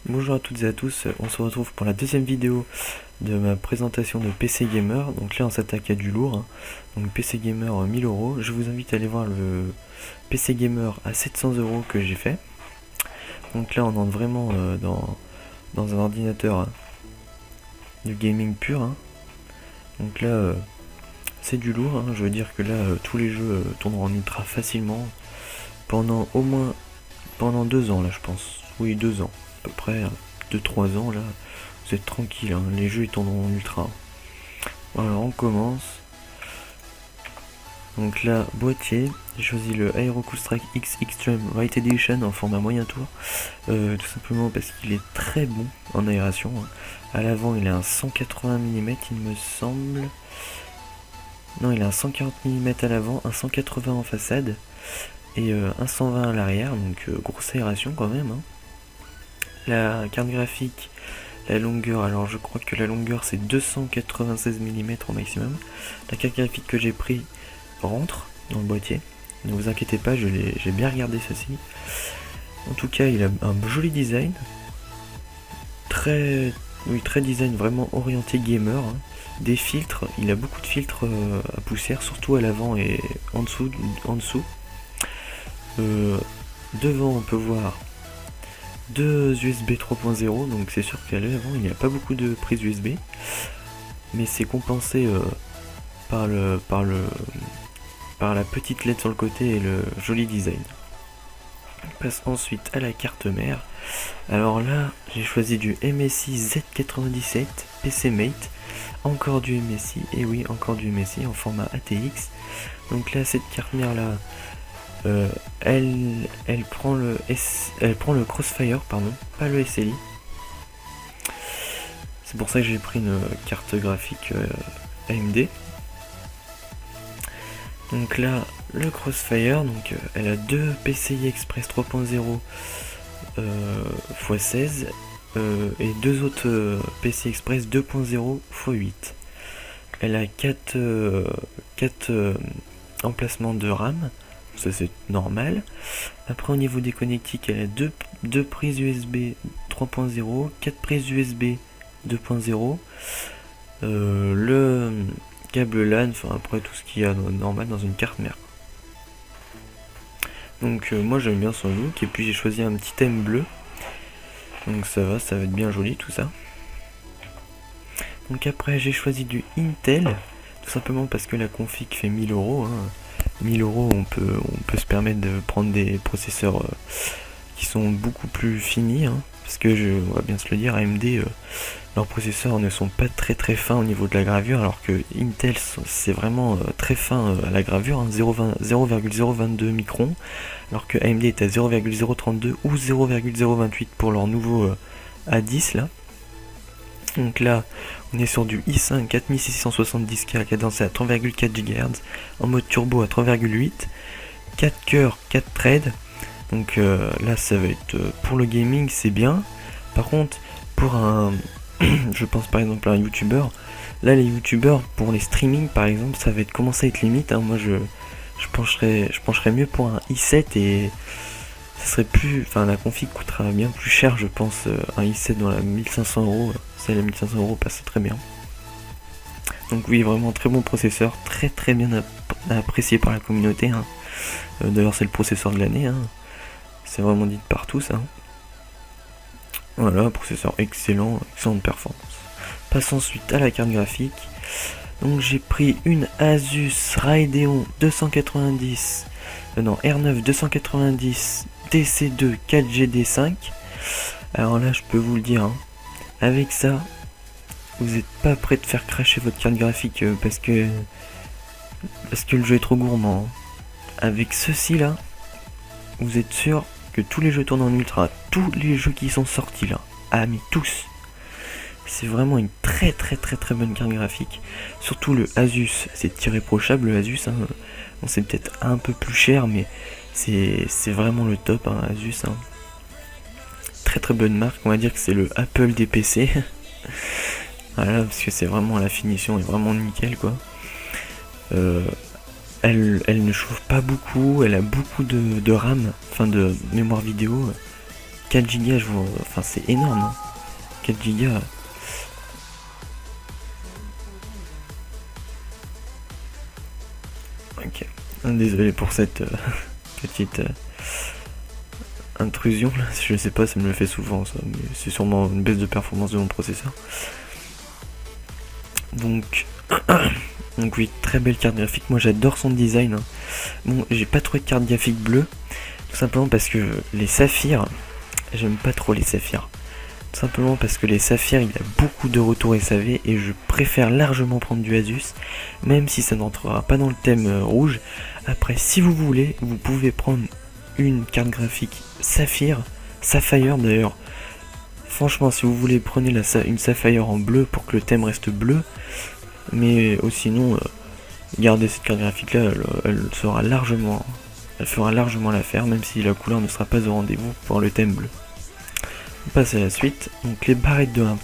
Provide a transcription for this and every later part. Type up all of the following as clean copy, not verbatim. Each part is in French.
Bonjour à toutes et à tous, on se retrouve pour la deuxième vidéo de ma présentation de PC Gamer. Donc là on s'attaque à du lourd, hein. Donc PC Gamer 1000 euros. Je vous invite à aller voir le PC Gamer à 700 € que j'ai fait. Donc là on entre vraiment dans un ordinateur, hein, du gaming pur, hein. Donc là c'est du lourd, hein. Je veux dire que là tous les jeux tourneront en ultra facilement pendant au moins 2 ans là je pense. Oui, 2 ans à peu près, 2-3 ans là. Vous êtes tranquille, hein, les jeux ils tourneront en ultra. Alors on commence. Donc là, boîtier, j'ai choisi le Aerocool Strike X Extreme Right Edition en format moyen tour. Tout simplement parce qu'il est très bon en aération, hein. À l'avant il a un 180 mm il me semble. Non, il a un 140 mm à l'avant, un 180 en façade et un 120 à l'arrière, donc grosse aération quand même, hein. La carte graphique, la longueur, alors je crois que la longueur c'est 296 mm au maximum. La carte graphique que j'ai pris rentre dans le boîtier, ne vous inquiétez pas, j'ai bien regardé ceci. En tout cas il a un joli design, très design vraiment orienté gamer, hein. Des filtres, il a beaucoup de filtres à poussière, surtout à l'avant et en dessous. Devant on peut voir deux USB 3.0, donc c'est sûr qu'à l'avant il n'y a pas beaucoup de prises USB, mais c'est compensé par la petite LED sur le côté et le joli design. On passe ensuite à la carte mère. Alors là j'ai choisi du MSI Z97 PC Mate, encore du MSI, et oui encore du MSI en format ATX. Donc là cette carte mère là, elle prend le Crossfire, pardon, pas le SLI. C'est pour ça que j'ai pris une carte graphique AMD. Donc là, le Crossfire, donc elle a deux PCI Express 3.0 x 16 et deux autres PCI Express 2.0 x 8. Elle a 4 emplacements de RAM. Ça c'est normal. Après au niveau des connectiques, elle a deux prises USB 3.0, 4 prises USB 2.0, le câble LAN, enfin après tout ce qu'il y a normal dans une carte mère. Donc moi j'aime bien son look, et puis j'ai choisi un petit thème bleu. Donc ça va être bien joli tout ça. Donc après j'ai choisi du Intel, tout simplement parce que la config fait 1000 €, hein. 1000 €, on peut se permettre de prendre des processeurs qui sont beaucoup plus finis, hein, parce que on va bien se le dire, AMD, leurs processeurs ne sont pas très fins au niveau de la gravure, alors que Intel c'est vraiment très fin à la gravure, hein, 0,022 microns, alors que AMD est à 0,032 ou 0,028 pour leur nouveau A10 là. Donc là, on est sur du i5 4670K cadencé à 3,4 GHz, en mode turbo à 3,8, 4 cœurs, 4 threads. Donc là, ça va être pour le gaming, c'est bien. Par contre, pour un, je pense par exemple à un YouTuber, là les YouTubers pour les streaming par exemple, ça va être commencer à être limite, hein. Moi je pencherais mieux pour un i7, et ça serait plus, enfin la config coûtera bien plus cher je pense, un i7 dans la 1500 €. Celle à 1500 € passe très bien. Donc oui, vraiment très bon processeur, très bien apprécié par la communauté, hein. D'ailleurs c'est le processeur de l'année, hein. C'est vraiment dit de partout ça. Voilà, processeur excellent, excellente performance. Passe ensuite à la carte graphique. Donc j'ai pris une Asus Radeon 290, R9 290 DC2 4GD5. Alors là je peux vous le dire, hein, avec ça, vous n'êtes pas prêt de faire cracher votre carte graphique parce que le jeu est trop gourmand, hein. Avec ceci là, vous êtes sûr que tous les jeux tournent en ultra, tous les jeux qui sont sortis là, ah mais tous. C'est vraiment une très bonne carte graphique. Surtout le Asus, c'est irréprochable le Asus, hein. Bon, c'est peut-être un peu plus cher, mais c'est vraiment le top, hein, Asus, hein. Très bonne marque, on va dire que c'est le Apple des PC. Voilà, parce que c'est vraiment, la finition est vraiment nickel quoi. Elle ne chauffe pas beaucoup, elle a beaucoup de RAM, enfin de mémoire vidéo, 4 Go, enfin c'est énorme, hein. 4 Go. Ok, désolé pour cette petite intrusion là, je sais pas, ça me le fait souvent ça, mais c'est sûrement une baisse de performance de mon processeur. Donc, donc oui, très belle carte graphique, moi j'adore son design, hein. Bon, j'ai pas trouvé de carte graphique bleue, tout simplement parce que les saphirs, j'aime pas trop les saphirs. Tout simplement parce que les saphirs, il y a beaucoup de retours SAV et je préfère largement prendre du Asus, même si ça n'entrera pas dans le thème rouge. Après, si vous voulez, vous pouvez prendre une carte graphique Saphir, Sapphire d'ailleurs. Franchement, si vous voulez, prenez une Sapphire en bleu pour que le thème reste bleu. Mais sinon, gardez cette carte graphique là, elle fera largement l'affaire, même si la couleur ne sera pas au rendez-vous pour le thème bleu. On passe à la suite, donc les barrettes de RAM.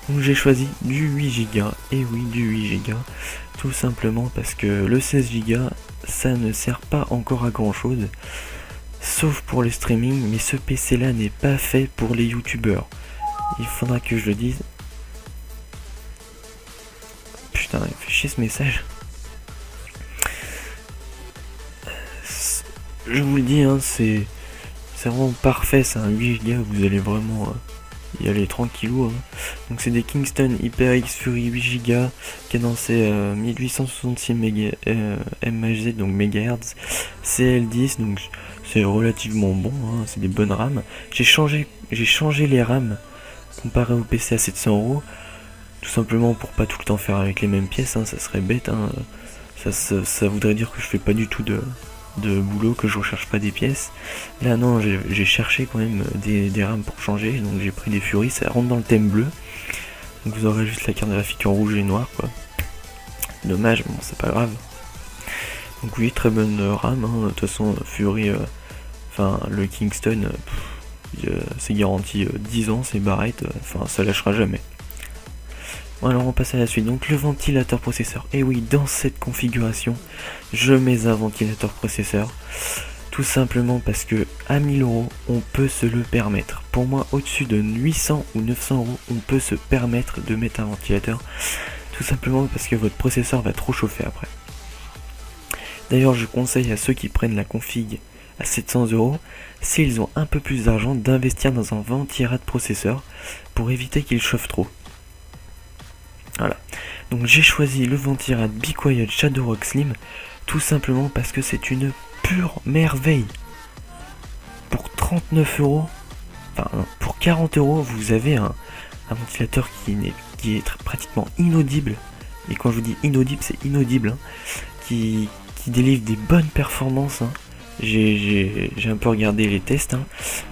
Donc j'ai choisi du 8 Go, et oui du 8 Go, tout simplement parce que le 16 Go ça ne sert pas encore à grand chose, sauf pour le streaming, mais ce PC là n'est pas fait pour les youtubeurs. Il faudra que je le dise. Putain, il fait chier ce message. Je vous le dis, hein, c'est vraiment parfait, c'est un 8 Go, vous allez vraiment y aller tranquillou, hein. Donc c'est des Kingston HyperX Fury 8 Go, cadencé 1866 MHz, donc MHz, CL10, donc c'est relativement bon, hein, c'est des bonnes RAM. J'ai changé les RAM comparé au PC à 700€, tout simplement pour pas tout le temps faire avec les mêmes pièces, hein, ça serait bête, hein. Ça voudrait dire que je fais pas du tout de boulot, que je recherche pas des pièces. Là non, j'ai cherché quand même des rames pour changer, donc j'ai pris des Fury, ça rentre dans le thème bleu. Donc vous aurez juste la carte graphique en rouge et noir quoi. Dommage, bon c'est pas grave. Donc oui, très bonne RAM, hein. De toute façon Fury, enfin le Kingston, c'est garanti 10 ans, c'est barrette, enfin ça lâchera jamais. Bon, alors on passe à la suite, donc le ventilateur processeur. Et oui, dans cette configuration, je mets un ventilateur processeur. Tout simplement parce que à 1000€, on peut se le permettre. Pour moi, au-dessus de 800 ou 900€, on peut se permettre de mettre un ventilateur. Tout simplement parce que votre processeur va trop chauffer après. D'ailleurs, je conseille à ceux qui prennent la config à 700€, s'ils ont un peu plus d'argent, d'investir dans un ventirad processeur pour éviter qu'il chauffe trop. Voilà, donc j'ai choisi le ventirad Be Quiet Shadowrock Slim, tout simplement parce que c'est une pure merveille. Pour 39€, enfin pour 40€, vous avez un ventilateur qui est pratiquement inaudible. Et quand je vous dis inaudible, c'est inaudible, hein, qui délivre des bonnes performances, hein. J'ai un peu regardé les tests, hein.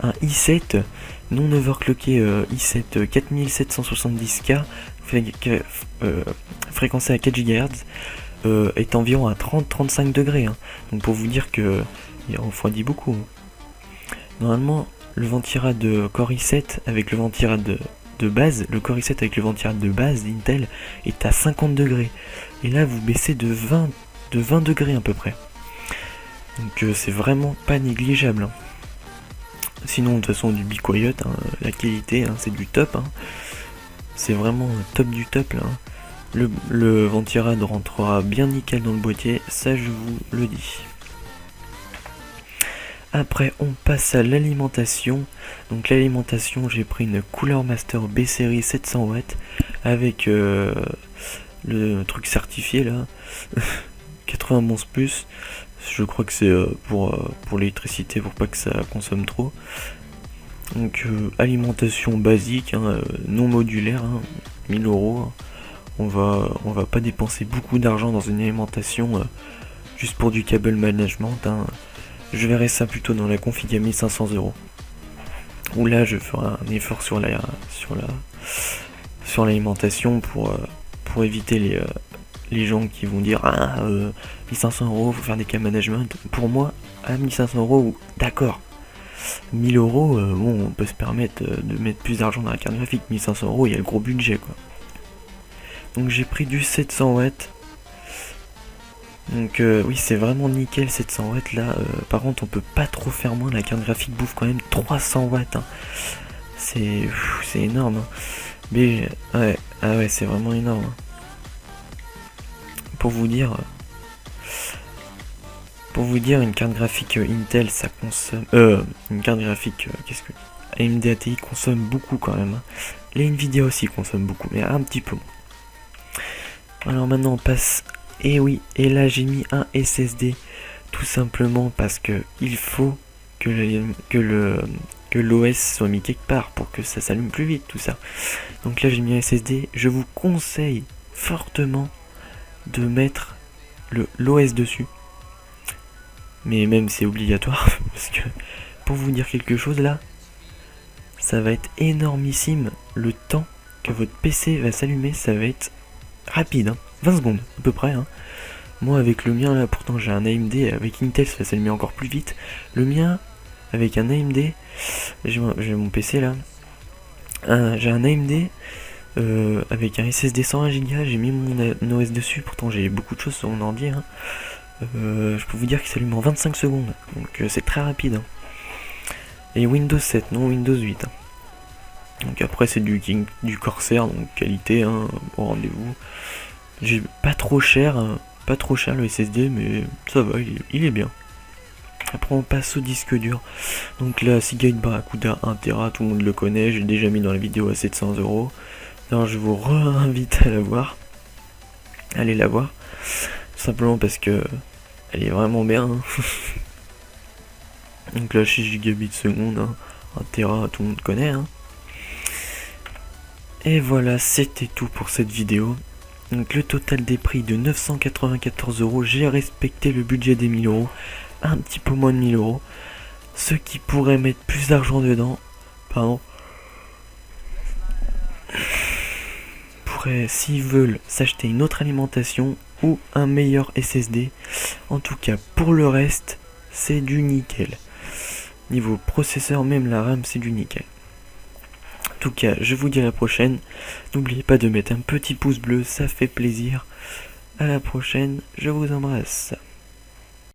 Un i7 non overclocké, i7 4770K, fréquencé à 4 GHz, est environ à 30-35 degrés, hein. Donc pour vous dire que il refroidit beaucoup, hein. Normalement, le ventirad de Core i7 avec le ventirad de base, le Core i7 avec le ventirad de base d'Intel est à 50 degrés. Et là, vous baissez de 20 degrés à peu près. Donc c'est vraiment pas négligeable, hein. Sinon, de toute façon, du Be Quiet, hein, la qualité, hein, c'est du top, hein. C'est vraiment top du top là, hein. Le ventirad rentrera bien nickel dans le boîtier, ça je vous le dis. Après on passe à l'alimentation. Donc l'alimentation, j'ai pris une Cooler Master B-Series 700W avec le truc certifié là, 91+. Je crois que c'est pour l'électricité, pour pas que ça consomme trop. Donc alimentation basique, hein, non modulaire, hein, 1000€. Hein. On va pas dépenser beaucoup d'argent dans une alimentation juste pour du cable management, hein. Je verrai ça plutôt dans la config à 1500€. Où là je ferai un effort sur l'alimentation pour éviter les gens qui vont dire 1500€, faut faire des cable management. Pour moi, à 1500€, d'accord. 1000€, bon, on peut se permettre de mettre plus d'argent dans la carte graphique. 1500€, il y a le gros budget quoi. Donc j'ai pris du 700W. Donc oui, c'est vraiment nickel 700 watts là. Par contre, on peut pas trop faire moins. La carte graphique bouffe quand même 300 watts. Hein. C'est énorme. Hein. Mais ouais, ah ouais, c'est vraiment énorme. Hein. Pour vous dire, une carte graphique Intel, ça consomme. Une carte graphique, qu'est-ce que AMD ATI consomme beaucoup quand même. Hein. Les Nvidia aussi consomment beaucoup, mais un petit peu moins. Alors maintenant on passe. Et oui, et là j'ai mis un SSD tout simplement parce que il faut que l'OS soit mis quelque part pour que ça s'allume plus vite tout ça. Donc là j'ai mis un SSD. Je vous conseille fortement de mettre l'OS dessus. Mais même c'est obligatoire parce que pour vous dire quelque chose là, ça va être énormissime le temps que votre PC va s'allumer, ça va être rapide, hein, 20 secondes à peu près. Hein. Moi avec le mien là, pourtant j'ai un AMD, avec Intel ça va s'allumer encore plus vite. Le mien avec un AMD, j'ai mon PC là, j'ai un AMD avec un SSD 101 Go, j'ai mis mon OS dessus, pourtant j'ai beaucoup de choses sur mon ordi. Hein. Je peux vous dire qu'il s'allume en 25 secondes, donc c'est très rapide. Hein. Et Windows 7, non Windows 8. Hein. Donc après c'est du Corsair, donc qualité, hein, au rendez-vous. J'ai pas trop cher, le SSD, mais ça va, il est bien. Après on passe au disque dur. Donc là, Seagate Barracuda 1TB, tout le monde le connaît, j'ai déjà mis dans la vidéo à 700€. Alors je vous réinvite à la voir. Allez la voir. Simplement parce que elle est vraiment bien. Hein. Donc là 6 gigabits seconde, hein. 1TB, tout le monde connaît. Hein. Et voilà, c'était tout pour cette vidéo. Donc le total des prix de 994€, j'ai respecté le budget des 1000€, un petit peu moins de 1000€. Ceux qui pourraient mettre plus d'argent dedans, pourraient, s'ils veulent, s'acheter une autre alimentation ou un meilleur SSD. En tout cas, pour le reste, c'est du nickel. Niveau processeur, même la RAM, c'est du nickel. En tout cas, je vous dis à la prochaine. N'oubliez pas de mettre un petit pouce bleu, ça fait plaisir. À la prochaine, je vous embrasse.